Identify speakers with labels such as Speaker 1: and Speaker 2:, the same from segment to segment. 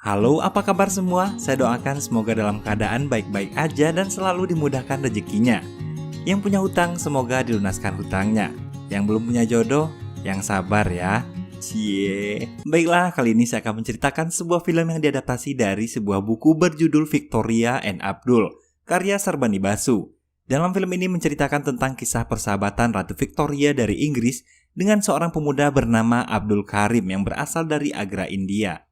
Speaker 1: Halo, apa kabar semua? Saya doakan semoga dalam keadaan baik-baik aja dan selalu dimudahkan rezekinya. Yang punya hutang, semoga dilunaskan hutangnya. Yang belum punya jodoh, yang sabar ya. Cie. Baiklah, kali ini saya akan menceritakan sebuah film yang diadaptasi dari sebuah buku berjudul Victoria and Abdul, karya Sarbani Basu. Dalam film ini menceritakan tentang kisah persahabatan Ratu Victoria dari Inggris dengan seorang pemuda bernama Abdul Karim yang berasal dari Agra, India.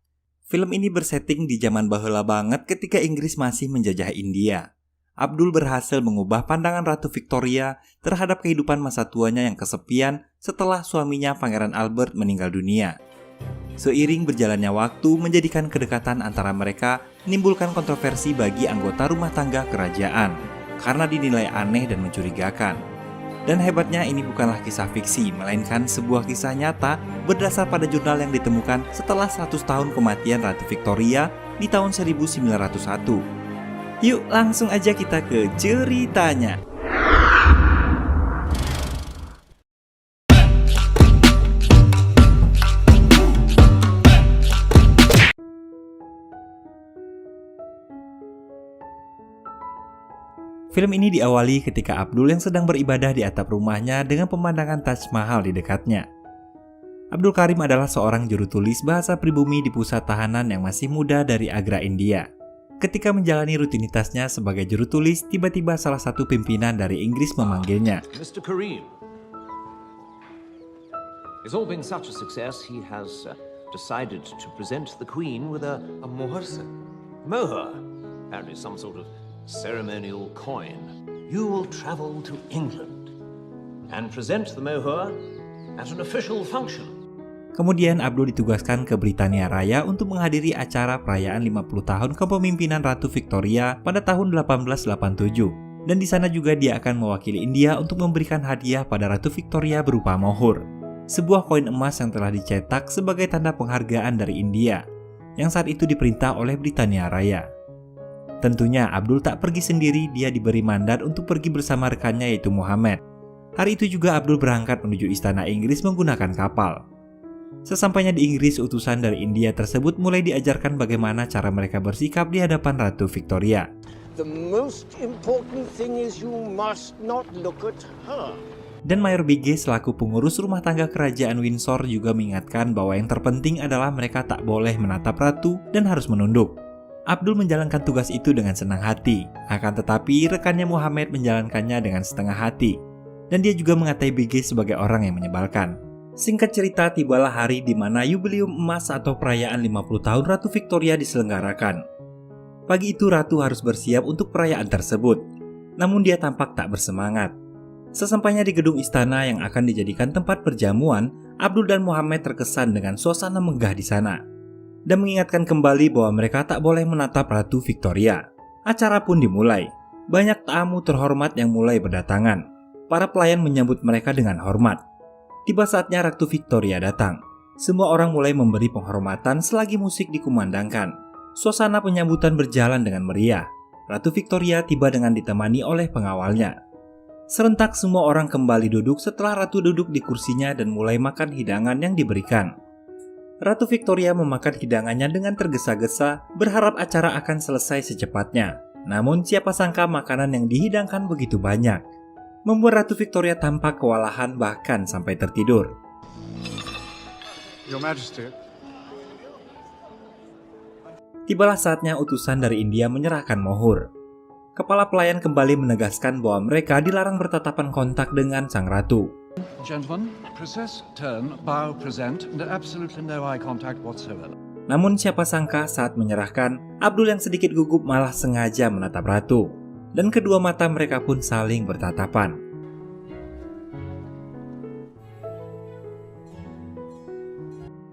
Speaker 1: Film ini bersetting di zaman baheula banget ketika Inggris masih menjajah India. Abdul berhasil mengubah pandangan Ratu Victoria terhadap kehidupan masa tuanya yang kesepian setelah suaminya Pangeran Albert meninggal dunia. Seiring berjalannya waktu menjadikan kedekatan antara mereka menimbulkan kontroversi bagi anggota rumah tangga kerajaan karena dinilai aneh dan mencurigakan. Dan hebatnya ini bukanlah kisah fiksi, melainkan sebuah kisah nyata berdasar pada jurnal yang ditemukan setelah 100 tahun kematian Ratu Victoria di tahun 1901. Yuk langsung aja kita ke ceritanya. Film ini diawali ketika Abdul yang sedang beribadah di atap rumahnya dengan pemandangan Taj Mahal di dekatnya. Abdul Karim adalah seorang juru tulis bahasa pribumi di pusat tahanan yang masih muda dari Agra, India. Ketika menjalani rutinitasnya sebagai juru tulis, tiba-tiba salah satu pimpinan dari Inggris memanggilnya.
Speaker 2: Mr. Karim, it's all been such a success, he has decided to present the Queen with a mohur. Mohur, apparently some sort of ceremonial coin. You will travel to England and present the mohur at an official function.
Speaker 1: Kemudian Abdul ditugaskan ke Britania Raya untuk menghadiri acara perayaan 50 tahun kepemimpinan Ratu Victoria pada tahun 1887. Dan di sana juga dia akan mewakili India untuk memberikan hadiah pada Ratu Victoria berupa mohur, sebuah koin emas yang telah dicetak sebagai tanda penghargaan dari India, yang saat itu diperintah oleh Britania Raya. Tentunya Abdul tak pergi sendiri, dia diberi mandat untuk pergi bersama rekannya yaitu Muhammad. Hari itu juga Abdul berangkat menuju istana Inggris menggunakan kapal. Sesampainya di Inggris, utusan dari India tersebut mulai diajarkan bagaimana cara mereka bersikap di hadapan Ratu Victoria.
Speaker 3: The most important thing is you must not look at her.
Speaker 1: Dan Mayor BG selaku pengurus rumah tangga kerajaan Windsor juga mengingatkan bahwa yang terpenting adalah mereka tak boleh menatap ratu dan harus menunduk. Abdul menjalankan tugas itu dengan senang hati, akan tetapi rekannya Muhammad menjalankannya dengan setengah hati. Dan dia juga mengatai BG sebagai orang yang menyebalkan. Singkat cerita, tibalah hari di mana Jubileum Emas atau perayaan 50 tahun Ratu Victoria diselenggarakan. Pagi itu Ratu harus bersiap untuk perayaan tersebut, namun dia tampak tak bersemangat. Sesampainya di gedung istana yang akan dijadikan tempat perjamuan, Abdul dan Muhammad terkesan dengan suasana megah di sana dan mengingatkan kembali bahwa mereka tak boleh menatap Ratu Victoria. Acara pun dimulai. Banyak tamu terhormat yang mulai berdatangan. Para pelayan menyambut mereka dengan hormat. Tiba saatnya Ratu Victoria datang. Semua orang mulai memberi penghormatan selagi musik dikumandangkan. Suasana penyambutan berjalan dengan meriah. Ratu Victoria tiba dengan ditemani oleh pengawalnya. Serentak semua orang kembali duduk setelah Ratu duduk di kursinya dan mulai makan hidangan yang diberikan. Ratu Victoria memakan hidangannya dengan tergesa-gesa, berharap acara akan selesai secepatnya. Namun siapa sangka makanan yang dihidangkan begitu banyak, membuat Ratu Victoria tampak kewalahan bahkan sampai tertidur.
Speaker 4: Your Majesty.
Speaker 1: Tibalah saatnya utusan dari India menyerahkan mohur. Kepala pelayan kembali menegaskan bahwa mereka dilarang bertatapan kontak dengan sang ratu.
Speaker 4: Gentlemen, process, turn, bow, present, and absolutely no eye contact whatsoever.
Speaker 1: Namun siapa sangka saat menyerahkan, Abdul yang sedikit gugup malah sengaja menatap ratu. Dan kedua mata mereka pun saling bertatapan.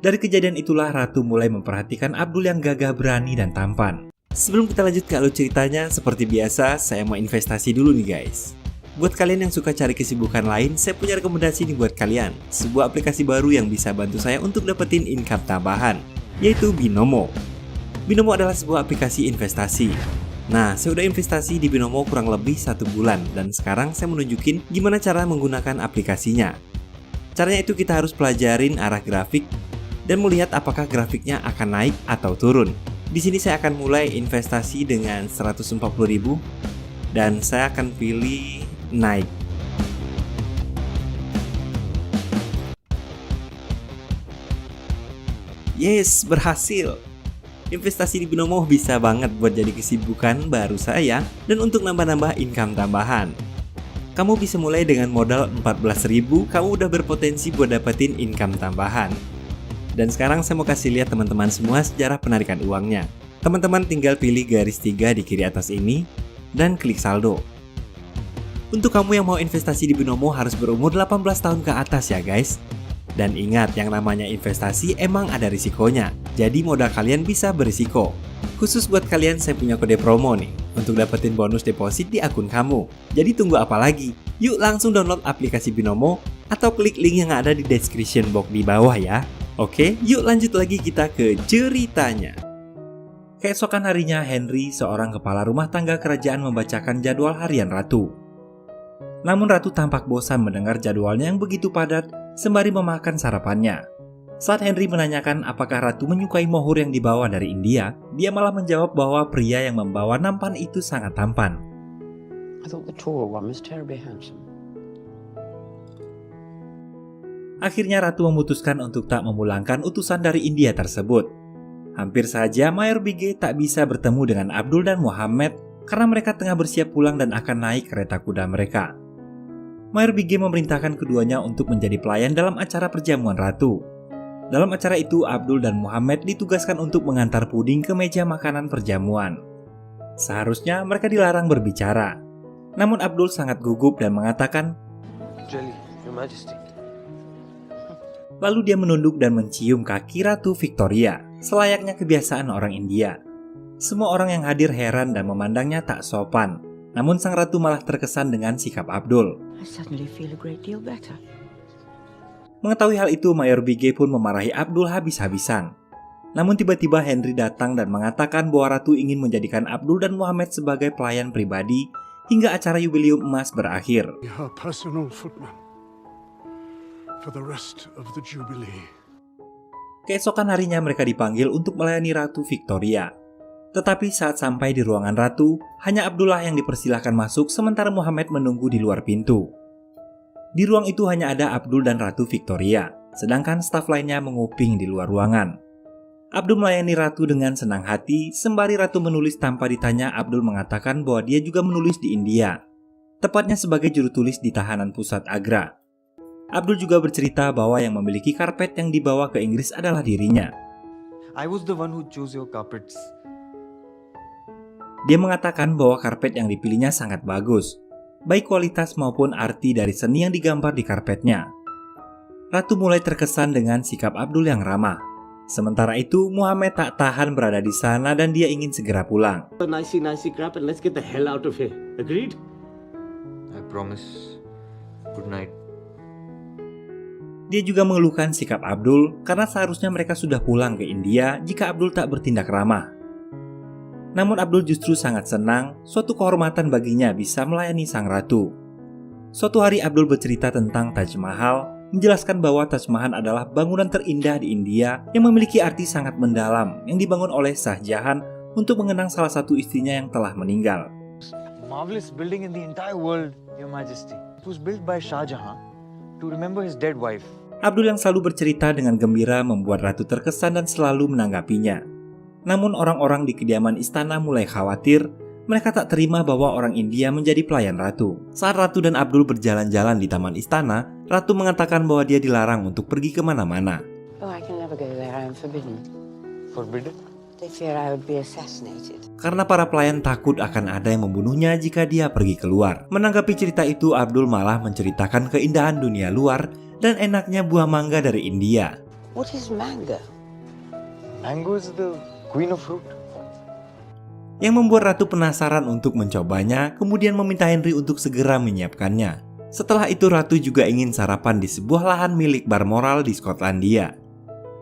Speaker 1: Dari kejadian itulah ratu mulai memperhatikan Abdul yang gagah berani dan tampan. Sebelum kita lanjut ke alur ceritanya, seperti biasa saya mau investasi dulu nih guys. Buat kalian yang suka cari kesibukan lain, saya punya rekomendasi nih buat kalian. Sebuah aplikasi baru yang bisa bantu saya untuk dapetin income tambahan, yaitu Binomo. Binomo adalah sebuah aplikasi investasi. Nah, saya udah investasi di Binomo kurang lebih 1 bulan, dan sekarang saya mau nunjukin gimana cara menggunakan aplikasinya. Caranya itu kita harus pelajarin arah grafik dan melihat apakah grafiknya akan naik atau turun. Di sini saya akan mulai investasi dengan 140.000 dan saya akan pilih naik. Yes, berhasil. Investasi di Binomo bisa banget buat jadi kesibukan baru saya dan untuk nambah-nambah income tambahan. Kamu bisa mulai dengan modal 14.000, kamu udah berpotensi buat dapetin income tambahan. Dan sekarang saya mau kasih lihat teman-teman semua sejarah penarikan uangnya. Teman-teman tinggal pilih garis 3 di kiri atas ini dan klik saldo. Untuk kamu yang mau investasi di Binomo harus berumur 18 tahun ke atas ya guys. Dan ingat, yang namanya investasi emang ada risikonya. Jadi modal kalian bisa berisiko. Khusus buat kalian saya punya kode promo nih untuk dapetin bonus deposit di akun kamu. Jadi tunggu apa lagi? Yuk langsung download aplikasi Binomo atau klik link yang ada di description box di bawah ya. Oke, yuk lanjut lagi kita ke ceritanya. Keesokan harinya, Henry, seorang kepala rumah tangga kerajaan, membacakan jadwal harian Ratu. Namun Ratu tampak bosan mendengar jadwalnya yang begitu padat sembari memakan sarapannya. Saat Henry menanyakan apakah Ratu menyukai mohur yang dibawa dari India, dia malah menjawab bahwa pria yang membawa nampan itu sangat tampan.
Speaker 3: I thought the taller one was terribly handsome.
Speaker 1: Akhirnya Ratu memutuskan untuk tak memulangkan utusan dari India tersebut. Hampir saja Mayor Bige tak bisa bertemu dengan Abdul dan Muhammad karena mereka tengah bersiap pulang dan akan naik kereta kuda mereka. Mayor Bige memerintahkan keduanya untuk menjadi pelayan dalam acara perjamuan Ratu. Dalam acara itu, Abdul dan Muhammad ditugaskan untuk mengantar puding ke meja makanan perjamuan. Seharusnya mereka dilarang berbicara. Namun Abdul sangat gugup dan mengatakan,
Speaker 3: Jelly, Your Majesty.
Speaker 1: lalu dia menunduk dan mencium kaki Ratu Victoria, selayaknya kebiasaan orang India. Semua orang yang hadir heran dan memandangnya tak sopan. Namun sang ratu malah terkesan dengan sikap Abdul.
Speaker 5: I suddenly feel a great deal better.
Speaker 1: Mengetahui hal itu, Mayor Bige pun memarahi Abdul habis-habisan. Namun tiba-tiba Henry datang dan mengatakan bahwa Ratu ingin menjadikan Abdul dan Muhammad sebagai pelayan pribadi hingga acara yubileum emas berakhir.
Speaker 6: Her personal footman for the rest of the Jubilee.
Speaker 1: Keesokan harinya mereka dipanggil untuk melayani Ratu Victoria. Tetapi saat sampai di ruangan Ratu, hanya Abdullah yang dipersilahkan masuk sementara Muhammad menunggu di luar pintu. Di ruang itu hanya ada Abdul dan Ratu Victoria, sedangkan staf lainnya menguping di luar ruangan. Abdul melayani Ratu dengan senang hati, sembari Ratu menulis tanpa ditanya. Abdul mengatakan bahwa dia juga menulis di India, tepatnya sebagai juru tulis di tahanan pusat Agra. Abdul juga bercerita bahwa yang memiliki karpet yang dibawa ke Inggris adalah dirinya.
Speaker 7: I was the one who chose your carpets.
Speaker 1: Dia mengatakan bahwa karpet yang dipilihnya sangat bagus, baik kualitas maupun arti dari seni yang digambar di karpetnya. Ratu mulai terkesan dengan sikap Abdul yang ramah. Sementara itu, Muhammad tak tahan berada di sana dan dia ingin segera pulang.
Speaker 3: Nicey crap and let's get the hell out of here. Agreed?
Speaker 7: I promise. Good night.
Speaker 1: Dia juga mengeluhkan sikap Abdul karena seharusnya mereka sudah pulang ke India jika Abdul tak bertindak ramah. Namun Abdul justru sangat senang, suatu kehormatan baginya bisa melayani sang ratu. Suatu hari Abdul bercerita tentang Taj Mahal, menjelaskan bahwa Taj Mahal adalah bangunan terindah di India yang memiliki arti sangat mendalam yang dibangun oleh Shah Jahan untuk mengenang salah satu istrinya yang telah meninggal.
Speaker 7: Marvelous building in the entire world, Your Majesty. It was built by Shah Jahan to remember his dead wife.
Speaker 1: Abdul yang selalu bercerita dengan gembira membuat ratu terkesan dan selalu menanggapinya. Namun orang-orang di kediaman istana mulai khawatir. Mereka tak terima bahwa orang India menjadi pelayan ratu. Saat Ratu dan Abdul berjalan-jalan di taman istana, Ratu mengatakan bahwa dia dilarang untuk pergi kemana-mana.
Speaker 5: Oh, I can never go there. I am forbidden.
Speaker 7: Forbidden?
Speaker 5: They fear I would be assassinated.
Speaker 1: Karena para pelayan takut akan ada yang membunuhnya jika dia pergi keluar. Menanggapi cerita itu, Abdul malah menceritakan keindahan dunia luar dan enaknya buah mangga dari India.
Speaker 5: What is mango?
Speaker 7: Mango is the queen of fruit.
Speaker 1: Yang membuat Ratu penasaran untuk mencobanya, kemudian meminta Henry untuk segera menyiapkannya. Setelah itu Ratu juga ingin sarapan di sebuah lahan milik Balmoral di Skotlandia.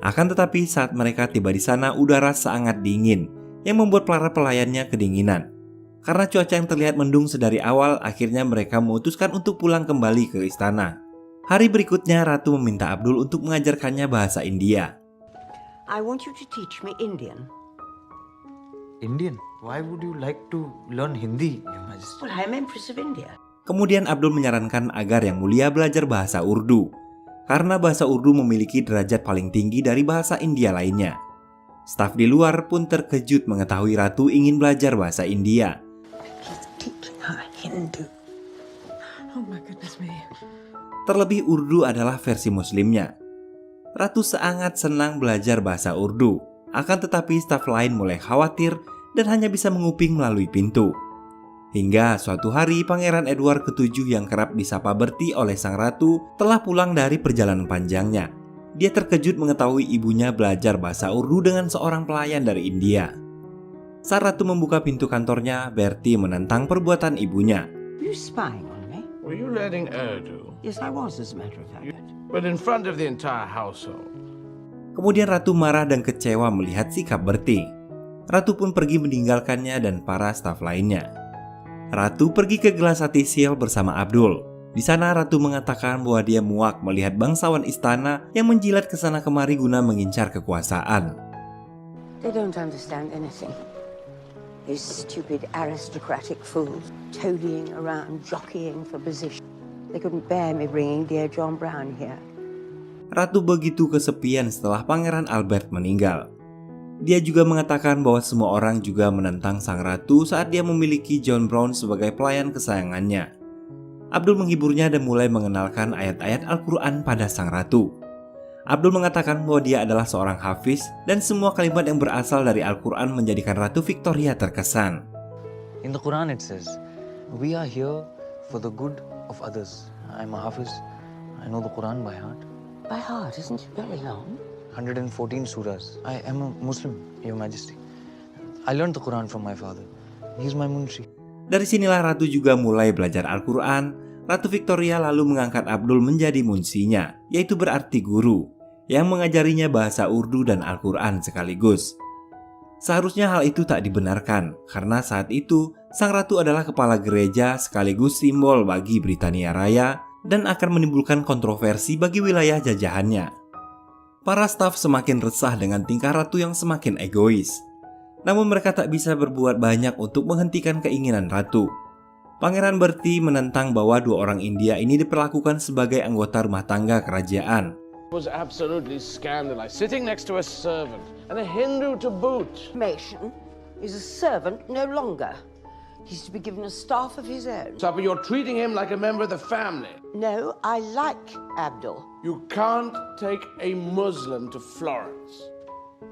Speaker 1: Akan tetapi saat mereka tiba di sana, udara sangat dingin yang membuat para pelayannya kedinginan. Karena cuaca yang terlihat mendung sedari awal, akhirnya mereka memutuskan untuk pulang kembali ke istana. Hari berikutnya Ratu meminta Abdul untuk mengajarkannya bahasa India.
Speaker 5: I want you to teach me Indian.
Speaker 7: Indian. Why would you like to learn Hindi, Your Majesty?
Speaker 5: Well, I'm Empress of India.
Speaker 1: Kemudian Abdul menyarankan agar Yang Mulia belajar bahasa Urdu, karena bahasa Urdu memiliki derajat paling tinggi dari bahasa India lainnya. Staf di luar pun terkejut mengetahui Ratu ingin belajar bahasa India.
Speaker 5: He's teaching her Hindu. Oh my goodness me.
Speaker 1: Terlebih Urdu adalah versi Muslimnya. Ratu sangat senang belajar bahasa Urdu, akan tetapi staf lain mulai khawatir dan hanya bisa menguping melalui pintu. Hingga suatu hari Pangeran Edward ke-7 yang kerap disapa Bertie oleh sang ratu telah pulang dari perjalanan panjangnya. Dia terkejut mengetahui ibunya belajar bahasa Urdu dengan seorang pelayan dari India. Saat ratu membuka pintu kantornya, Bertie menentang perbuatan ibunya.
Speaker 5: You spying on me?
Speaker 3: Were you learning Urdu?
Speaker 5: Yes, I was, as a matter of fact.
Speaker 3: But in front of the entire household.
Speaker 1: Kemudian ratu marah dan kecewa melihat sikap Bertie. Ratu pun pergi meninggalkannya dan para staf lainnya. Ratu pergi ke Gelasati Seal bersama Abdul. Di sana Ratu mengatakan bahwa dia muak melihat bangsawan istana yang menjilat ke sana kemari guna mengincar kekuasaan.
Speaker 5: They don't understand anything. These stupid aristocratic fools toadying around, jockeying for position. They couldn't bear me bringing dear John Brown here.
Speaker 1: Ratu begitu kesepian setelah Pangeran Albert meninggal. Dia juga mengatakan bahwa semua orang juga menentang sang ratu saat dia memiliki John Brown sebagai pelayan kesayangannya. Abdul menghiburnya dan mulai mengenalkan ayat-ayat Al-Quran pada sang ratu. Abdul mengatakan bahwa dia adalah seorang hafiz dan semua kalimat yang berasal dari Al-Quran menjadikan Ratu Victoria terkesan.
Speaker 7: In the Quran it says, we are here for the good of others. I'm a hafiz. I know the Quran by heart.
Speaker 5: By heart, isn't it very long?
Speaker 7: 114 surahs. I am a Muslim, Your Majesty. I learned the Quran from my father. He's my munshi.
Speaker 1: Dari sinilah Ratu juga mulai belajar Al-Quran. Ratu Victoria lalu mengangkat Abdul menjadi munsinya, yaitu berarti guru, yang mengajarinya bahasa Urdu dan Al-Quran sekaligus. Seharusnya hal itu tak dibenarkan, karena saat itu sang ratu adalah kepala gereja sekaligus simbol bagi Britania Raya dan akan menimbulkan kontroversi bagi wilayah jajahannya. Para staf semakin resah dengan tingkah ratu yang semakin egois. Namun mereka tak bisa berbuat banyak untuk menghentikan keinginan ratu. Pangeran Bertie menentang bahwa dua orang India ini diperlakukan sebagai anggota rumah tangga kerajaan.
Speaker 3: Was absolutely scandalized, sitting next to a servant, and a Hindu to boot.
Speaker 5: Mason is a servant no longer. He's to be given a staff of his own.
Speaker 3: So you're treating him like a member of the family.
Speaker 5: No, I like Abdul.
Speaker 3: You can't take a Muslim to Florence.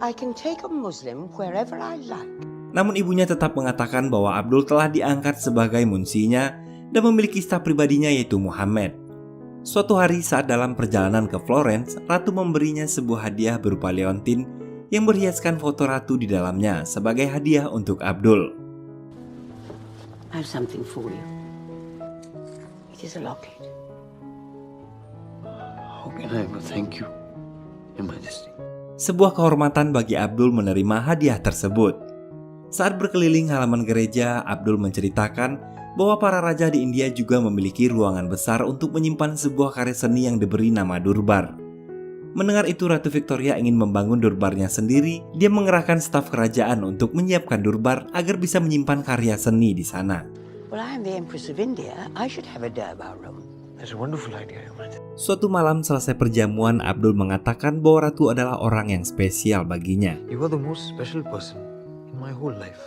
Speaker 5: I can take a Muslim wherever I like.
Speaker 1: Namun ibunya tetap mengatakan bahwa Abdul telah diangkat sebagai munsinya dan memiliki staf pribadinya yaitu Muhammad. Suatu hari saat dalam perjalanan ke Florence, Ratu memberinya sebuah hadiah berupa leontin yang berhiaskan foto Ratu di dalamnya sebagai hadiah untuk Abdul.
Speaker 5: I have something for you. It is a locket.
Speaker 3: How can I ever thank you, Your Majesty?
Speaker 1: Sebuah kehormatan bagi Abdul menerima hadiah tersebut. Saat berkeliling halaman gereja, Abdul menceritakan bahwa para raja di India juga memiliki ruangan besar untuk menyimpan sebuah karya seni yang diberi nama durbar. Mendengar itu, Ratu Victoria ingin membangun durbarnya sendiri. Dia mengerahkan staf kerajaan untuk menyiapkan durbar agar bisa menyimpan karya seni di sana.
Speaker 5: Well, I am the Empress of India. I should have a durbar room.
Speaker 7: That's a wonderful idea, Your Majesty.
Speaker 1: Suatu malam selesai perjamuan, Abdul mengatakan bahwa Ratu adalah orang yang spesial baginya.
Speaker 7: You are the most special person in my whole life.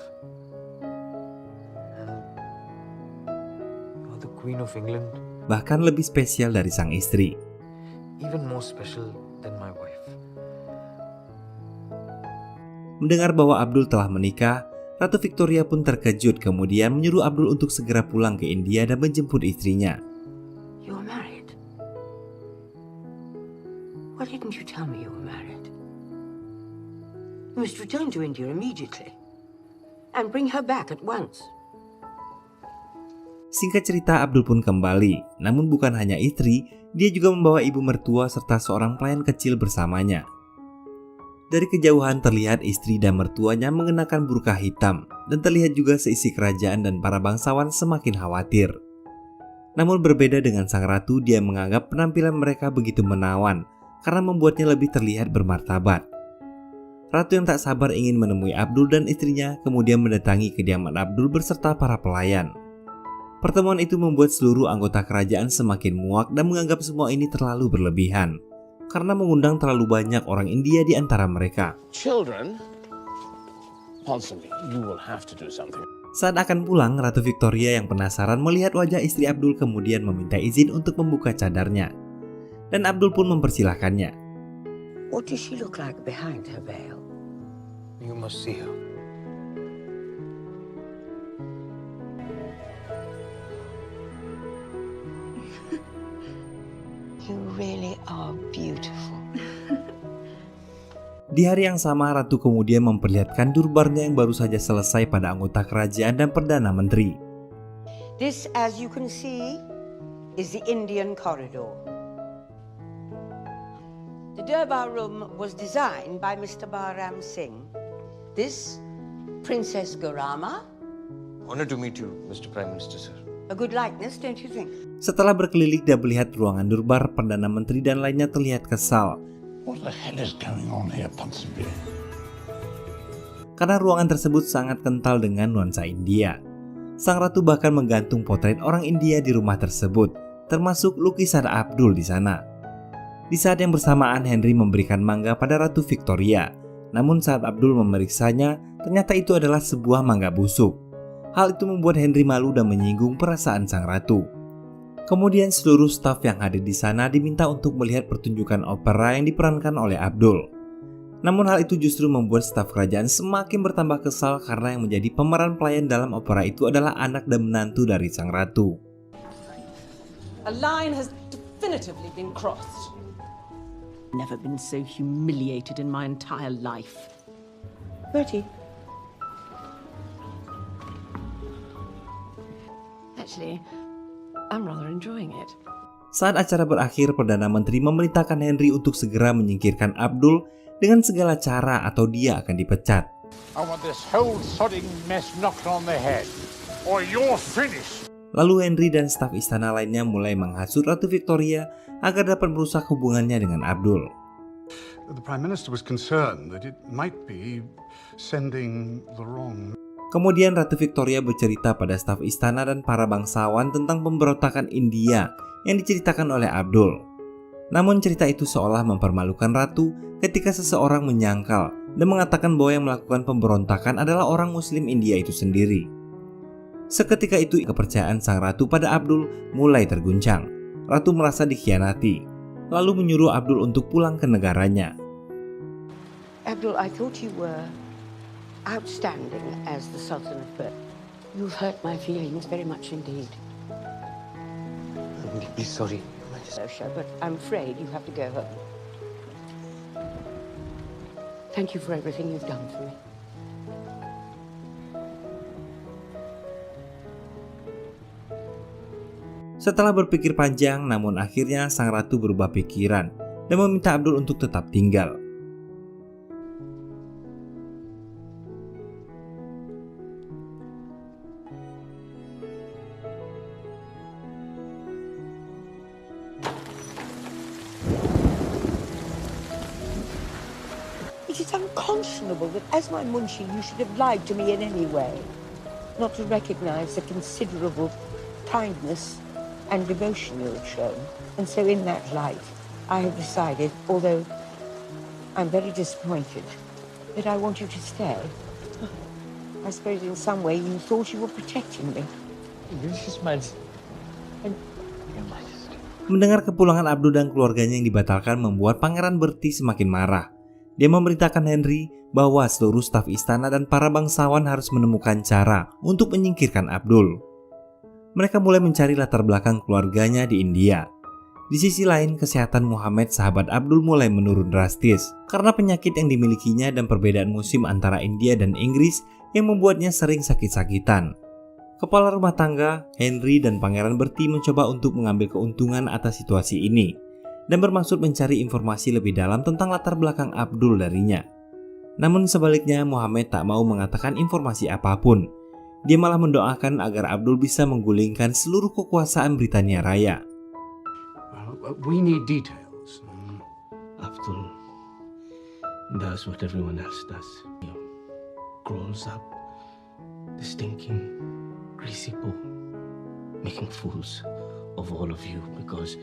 Speaker 7: You are the Queen of England.
Speaker 1: Bahkan lebih spesial dari sang istri.
Speaker 7: Even more special than my wife.
Speaker 1: Mendengar bahwa Abdul telah menikah, Ratu Victoria pun terkejut kemudian menyuruh Abdul untuk segera pulang ke India dan menjemput istrinya.
Speaker 5: You are married? Why didn't you tell me you were married? You must return to India immediately and bring her back at once.
Speaker 1: Singkat cerita, Abdul pun kembali. Namun bukan hanya istri, dia juga membawa ibu mertua serta seorang pelayan kecil bersamanya. Dari kejauhan terlihat istri dan mertuanya mengenakan burka hitam, dan terlihat juga seisi kerajaan dan para bangsawan semakin khawatir. Namun berbeda dengan sang ratu, dia menganggap penampilan mereka begitu menawan karena membuatnya lebih terlihat bermartabat. Ratu yang tak sabar ingin menemui Abdul dan istrinya kemudian mendatangi kediaman Abdul beserta para pelayan. Pertemuan itu membuat seluruh anggota kerajaan semakin muak dan menganggap semua ini terlalu berlebihan karena mengundang terlalu banyak orang India di antara mereka.
Speaker 3: Children, Ponsonby, you will have to do something.
Speaker 1: Saat akan pulang, Ratu Victoria yang penasaran melihat wajah istri Abdul kemudian meminta izin untuk membuka cadarnya. Dan Abdul pun mempersilahkannya.
Speaker 5: What does she look like behind her veil?
Speaker 7: You must see her.
Speaker 5: You really are beautiful.
Speaker 1: Di hari yang sama, Ratu kemudian memperlihatkan durbarnya yang baru saja selesai pada anggota kerajaan dan Perdana Menteri.
Speaker 5: This, as you can see, is the Indian corridor. The Durbar room was designed by Mr. Bahram Singh. This, Princess Gaurama.
Speaker 7: Honor to meet you, Mr. Prime Minister, sir.
Speaker 5: A good likeness, don't you think?
Speaker 1: Setelah berkeliling dan melihat ruangan durbar, Perdana Menteri dan lainnya terlihat kesal.
Speaker 6: What the hell is going on here, Ponsonby?
Speaker 1: Karena ruangan tersebut sangat kental dengan nuansa India. Sang Ratu bahkan menggantung potret orang India di rumah tersebut, termasuk lukisan Abdul di sana. Di saat yang bersamaan, Henry memberikan mangga pada Ratu Victoria. Namun saat Abdul memeriksanya, ternyata itu adalah sebuah mangga busuk. Hal itu membuat Henry malu dan menyinggung perasaan sang ratu. Kemudian seluruh staf yang hadir di sana diminta untuk melihat pertunjukan opera yang diperankan oleh Abdul. Namun hal itu justru membuat staf kerajaan semakin bertambah kesal karena yang menjadi pemeran pelayan dalam opera itu adalah anak dan menantu dari sang ratu.
Speaker 8: A line has definitively been crossed. Never been so humiliated in my entire life.
Speaker 5: Bertie.
Speaker 8: Actually, I'm rather enjoying it.
Speaker 1: Saat acara berakhir, Perdana Menteri memerintahkan Henry untuk segera menyingkirkan Abdul dengan segala cara atau dia akan dipecat.
Speaker 6: I want this whole sodding mess knocked on the head, or you're finished.
Speaker 1: Lalu Henry dan staf istana lainnya mulai menghasut Ratu Victoria agar dapat merusak hubungannya dengan Abdul.
Speaker 6: The Prime Minister was concerned that it might be sending the wrong.
Speaker 1: Kemudian Ratu Victoria bercerita pada staf istana dan para bangsawan tentang pemberontakan India yang diceritakan oleh Abdul. Namun cerita itu seolah mempermalukan Ratu ketika seseorang menyangkal dan mengatakan bahwa yang melakukan pemberontakan adalah orang Muslim India itu sendiri. Seketika itu kepercayaan sang Ratu pada Abdul mulai terguncang. Ratu merasa dikhianati, lalu menyuruh Abdul untuk pulang ke negaranya.
Speaker 5: Abdul, I thought you were outstanding as the Sultan of Persia. You've hurt my feelings very much indeed.
Speaker 7: I'm deeply sorry,
Speaker 5: Persia, but I'm afraid you have to go home. Thank you for everything you've done for me.
Speaker 1: Setelah berpikir panjang, namun akhirnya sang ratu berubah pikiran dan meminta Abdul untuk tetap tinggal.
Speaker 5: It is unconscionable that as my munshi you should have lied to me in any way, not to recognize the considerable kindness and devotion you have shown. And so in that light, I have decided, although I'm very disappointed, that I want you to stay. I suppose in some way you thought you were protecting me.
Speaker 1: Mendengar kepulangan Abdul dan keluarganya yang dibatalkan membuat Pangeran Bertie semakin marah. Dia memerintahkan Henry bahwa seluruh staf istana dan para bangsawan harus menemukan cara untuk menyingkirkan Abdul. Mereka mulai mencari latar belakang keluarganya di India. Di sisi lain, kesehatan Muhammad sahabat Abdul mulai menurun drastis karena penyakit yang dimilikinya dan perbedaan musim antara India dan Inggris yang membuatnya sering sakit-sakitan. Kepala rumah tangga, Henry dan Pangeran Bertie mencoba untuk mengambil keuntungan atas situasi ini dan bermaksud mencari informasi lebih dalam tentang latar belakang Abdul darinya. Namun sebaliknya, Muhammad tak mau mengatakan informasi apapun. Dia malah mendoakan agar Abdul bisa menggulingkan seluruh kekuasaan Britania Raya.
Speaker 6: We need details.
Speaker 7: Abdul,
Speaker 9: does what everyone else does. He crawls up the stinking, greasy pole, making fools of all of you because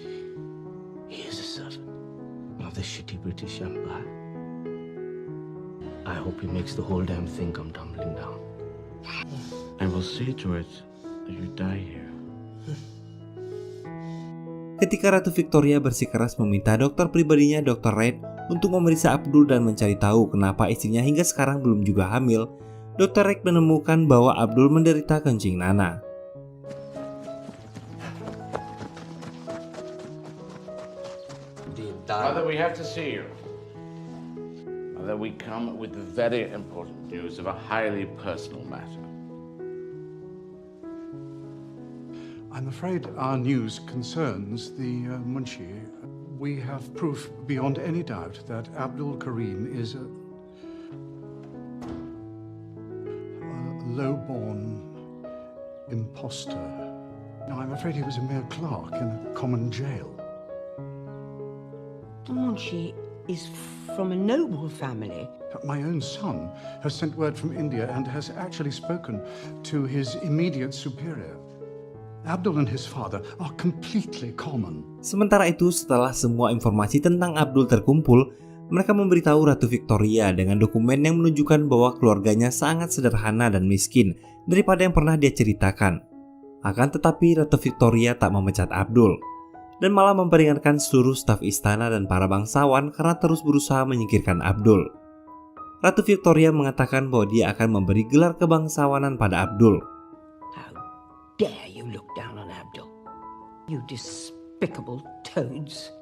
Speaker 9: he is a servant of the shitty British Empire. I hope he makes the whole damn thing come tumbling down. I will see to it that you die here.
Speaker 1: Ketika Ratu Victoria bersikeras meminta dokter pribadinya Dr. Reid untuk memeriksa Abdul dan mencari tahu kenapa istrinya hingga sekarang belum juga hamil, Dr. Reid menemukan bahwa Abdul menderita kencing nanah.
Speaker 3: Mother, we have to see you. Mother, we come with very important news of a highly personal matter.
Speaker 6: I'm afraid our news concerns the Munshi. We have proof beyond any doubt that Abdul Karim is a low-born imposter. Now, I'm afraid he was a mere clerk in a common jail.
Speaker 5: The Munshi is from a noble family.
Speaker 6: My own son has sent word from India and has actually spoken to his immediate superior. Abdul and his father are completely common.
Speaker 1: Sementara itu, setelah semua informasi tentang Abdul terkumpul, mereka memberitahu Ratu Victoria dengan dokumen yang menunjukkan bahwa keluarganya sangat sederhana dan miskin daripada yang pernah dia ceritakan. Akan tetapi, Ratu Victoria tak memecat Abdul dan malah memperingatkan seluruh staf istana dan para bangsawan karena terus berusaha menyingkirkan Abdul. Ratu Victoria mengatakan bahwa dia akan memberi gelar kebangsawanan pada Abdul.
Speaker 5: Dare you look down on Abdul? You despicable toads.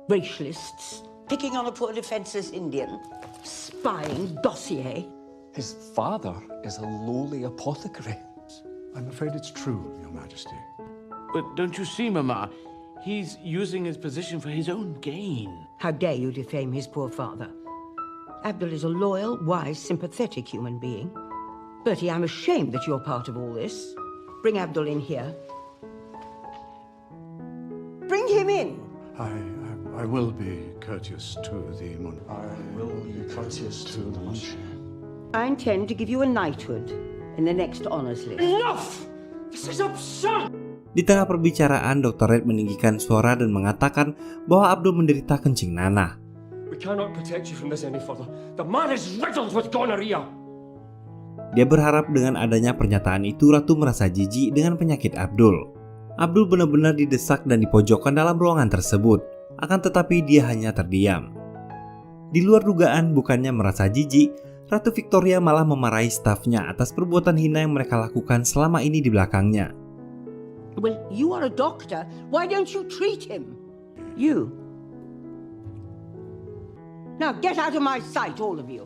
Speaker 5: Racialists, picking on a poor defenseless Indian, spying dossier.
Speaker 10: His father is a lowly apothecary.
Speaker 6: I'm afraid it's true, Your Majesty.
Speaker 3: But don't you see, Mama? He's using his position for his own gain.
Speaker 5: How dare you defame his poor father? Abdul is a loyal, wise, sympathetic human being. Bertie, I'm ashamed that you're part of all this. Bring Abdul in here. Bring him in.
Speaker 6: I will be courteous to the Munshi.
Speaker 10: I will be courteous to the Munshi.
Speaker 5: I intend to give you a knighthood in the next honours list.
Speaker 8: Enough! This is absurd!
Speaker 1: Di tengah perbicaraan, Dr. Reid meninggikan suara dan mengatakan bahwa Abdul menderita kencing nanah.
Speaker 11: We cannot protect you from this any further. The man is riddled with gonorrhea.
Speaker 1: Dia berharap dengan adanya pernyataan itu Ratu merasa jijik dengan penyakit Abdul. Abdul benar-benar didesak dan dipojokkan dalam ruangan tersebut, akan tetapi dia hanya terdiam. Di luar dugaan, bukannya merasa jijik, Ratu Victoria malah memarahi stafnya atas perbuatan hina yang mereka lakukan selama ini di belakangnya.
Speaker 5: Well, you are a doctor. Why don't you treat him? You. Now get out of my sight, all of you.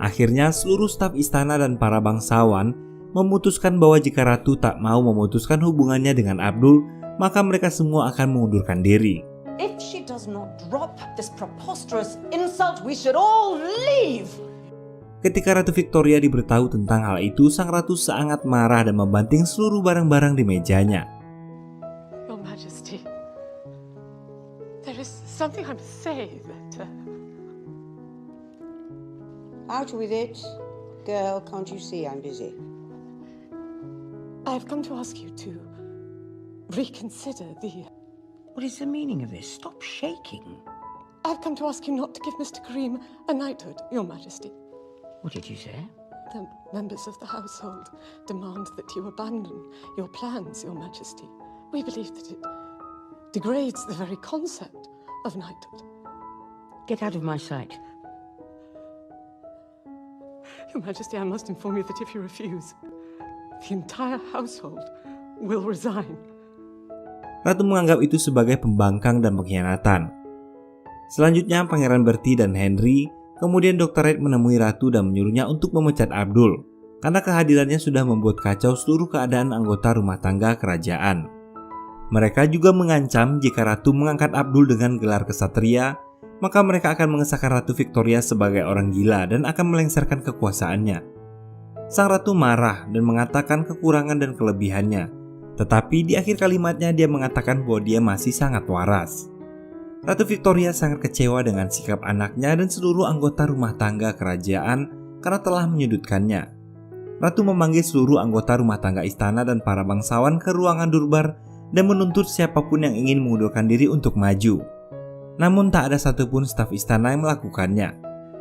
Speaker 1: Akhirnya seluruh staf istana dan para bangsawan memutuskan bahwa jika Ratu tak mau memutuskan hubungannya dengan Abdul, maka mereka semua akan mengundurkan diri.
Speaker 8: If she does not drop this preposterous insult, we should all leave.
Speaker 1: Ketika Ratu Victoria diberitahu tentang hal itu, sang ratu sangat marah dan membanting seluruh barang-barang di mejanya.
Speaker 12: Your Majesty, there is something I must say that...
Speaker 5: Out with it. Girl, can't you see I'm busy?
Speaker 12: I have come to ask you to reconsider the...
Speaker 5: What is the meaning of this? Stop shaking.
Speaker 12: I've come to ask you not to give Mr. Karim a knighthood, Your Majesty.
Speaker 5: What did you say?
Speaker 12: The members of the household demand that you abandon your plans, Your Majesty. We believe that it degrades the very concept of knighthood.
Speaker 5: Get out of my sight.
Speaker 12: Your Majesty, I must inform you that if you refuse, the entire household will resign.
Speaker 1: Ratu menganggap itu sebagai pembangkang dan pengkhianatan. Selanjutnya, Pangeran Bertie dan Henry, kemudian Dr. Reid menemui Ratu dan menyuruhnya untuk memecat Abdul, karena kehadirannya sudah membuat kacau seluruh keadaan anggota rumah tangga kerajaan. Mereka juga mengancam jika Ratu mengangkat Abdul dengan gelar kesatria, maka mereka akan mengesahkan Ratu Victoria sebagai orang gila dan akan melengsarkan kekuasaannya. Sang Ratu marah dan mengatakan kekurangan dan kelebihannya, tetapi di akhir kalimatnya dia mengatakan bahwa dia masih sangat waras. Ratu Victoria sangat kecewa dengan sikap anaknya dan seluruh anggota rumah tangga kerajaan karena telah menyudutkannya. Ratu memanggil seluruh anggota rumah tangga istana dan para bangsawan ke ruangan durbar dan menuntut siapapun yang ingin mengundurkan diri untuk maju. Namun tak ada satupun staf istana yang melakukannya.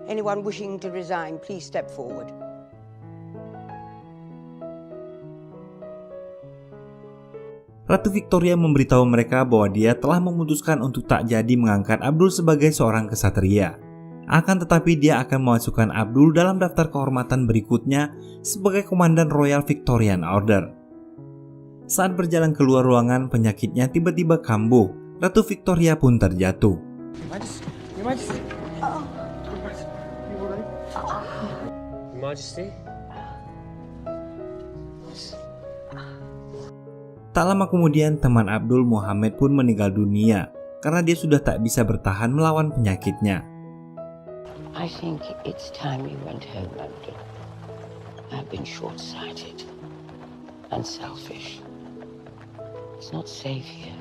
Speaker 5: Anyone wishing to resign, please step forward.
Speaker 1: Ratu Victoria memberitahu mereka bahwa dia telah memutuskan untuk tak jadi mengangkat Abdul sebagai seorang kesatria. Akan tetapi dia akan memasukkan Abdul dalam daftar kehormatan berikutnya sebagai Komandan Royal Victorian Order. Saat berjalan keluar ruangan, penyakitnya tiba-tiba kambuh. Ratu Victoria pun terjatuh.
Speaker 11: Your Majesty. Your Majesty.
Speaker 1: Tak lama kemudian teman Abdul, Muhammad pun meninggal dunia karena dia sudah tak bisa bertahan melawan penyakitnya.
Speaker 5: I think it's time you went home, Abdul. I've been short-sighted and selfish. It's not safe here.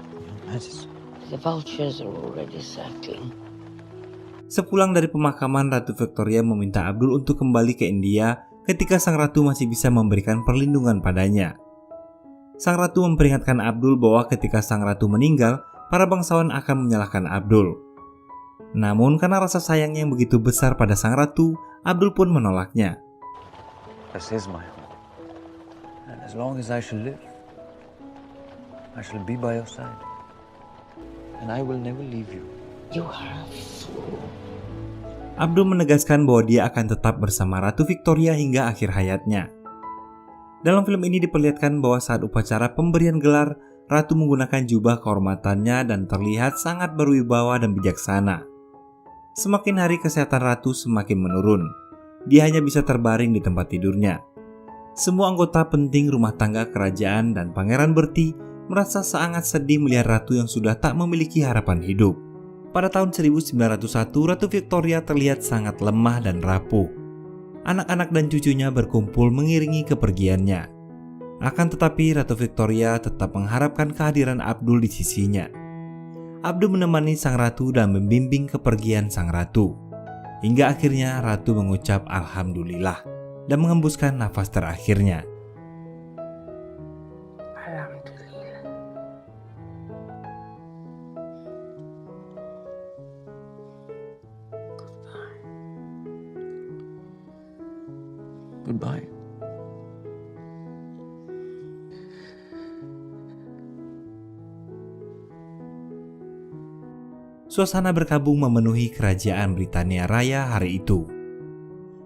Speaker 5: The vultures are already circling.
Speaker 1: Sepulang dari pemakaman, Ratu Victoria meminta Abdul untuk kembali ke India ketika sang ratu masih bisa memberikan perlindungan padanya. Sang ratu memperingatkan Abdul bahwa ketika sang ratu meninggal, para bangsawan akan menyalahkan Abdul. Namun karena rasa sayang yang begitu besar pada sang ratu, Abdul pun menolaknya.
Speaker 7: This is my home. And as long as I shall live, I shall be by your side. And I will never leave you.
Speaker 5: You are a fool.
Speaker 1: Abdul menegaskan bahwa dia akan tetap bersama Ratu Victoria hingga akhir hayatnya. Dalam film ini diperlihatkan bahwa saat upacara pemberian gelar, Ratu menggunakan jubah kehormatannya dan terlihat sangat berwibawa dan bijaksana. Semakin hari kesehatan Ratu semakin menurun. Dia hanya bisa terbaring di tempat tidurnya. Semua anggota penting rumah tangga kerajaan dan Pangeran Bertie merasa sangat sedih melihat Ratu yang sudah tak memiliki harapan hidup. Pada tahun 1901, Ratu Victoria terlihat sangat lemah dan rapuh. Anak-anak dan cucunya berkumpul mengiringi kepergiannya. Akan tetapi Ratu Victoria tetap mengharapkan kehadiran Abdul di sisinya. Abdul menemani sang ratu dan membimbing kepergian sang ratu. Hingga akhirnya ratu mengucap Alhamdulillah dan menghembuskan nafas terakhirnya.
Speaker 5: Alhamdulillah.
Speaker 7: Goodbye.
Speaker 1: Suasana berkabung memenuhi kerajaan Britania Raya hari itu.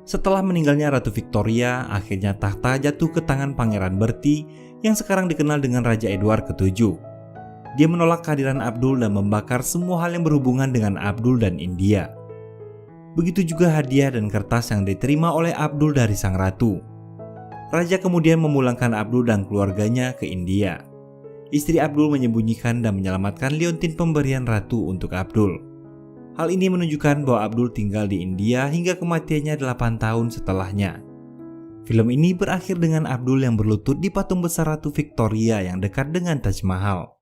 Speaker 1: Setelah meninggalnya Ratu Victoria, akhirnya tahta jatuh ke tangan Pangeran Bertie yang sekarang dikenal dengan Raja Edward ke-7. Dia menolak kehadiran Abdul dan membakar semua hal yang berhubungan dengan Abdul dan India. Begitu juga hadiah dan kertas yang diterima oleh Abdul dari sang ratu. Raja kemudian memulangkan Abdul dan keluarganya ke India. Istri Abdul menyembunyikan dan menyelamatkan liontin pemberian ratu untuk Abdul. Hal ini menunjukkan bahwa Abdul tinggal di India hingga kematiannya 8 tahun setelahnya. Film ini berakhir dengan Abdul yang berlutut di patung besar Ratu Victoria yang dekat dengan Taj Mahal,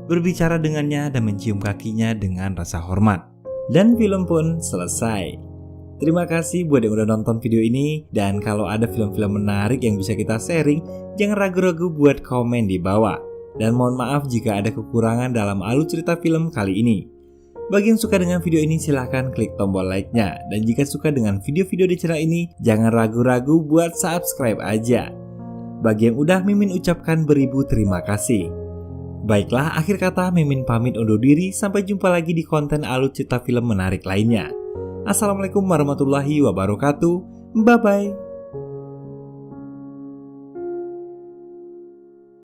Speaker 1: berbicara dengannya dan mencium kakinya dengan rasa hormat. Dan film pun selesai. Terima kasih buat yang udah nonton video ini, dan kalau ada film-film menarik yang bisa kita sharing, jangan ragu-ragu buat komen di bawah. Dan mohon maaf jika ada kekurangan dalam alur cerita film kali ini. Bagi yang suka dengan video ini silahkan klik tombol like-nya. Dan jika suka dengan video-video di channel ini, jangan ragu-ragu buat subscribe aja. Bagi yang udah, Mimin ucapkan beribu terima kasih. Baiklah, akhir kata Mimin pamit undur diri. Sampai jumpa lagi di konten alur cerita film menarik lainnya. Assalamualaikum warahmatullahi wabarakatuh. Bye-bye.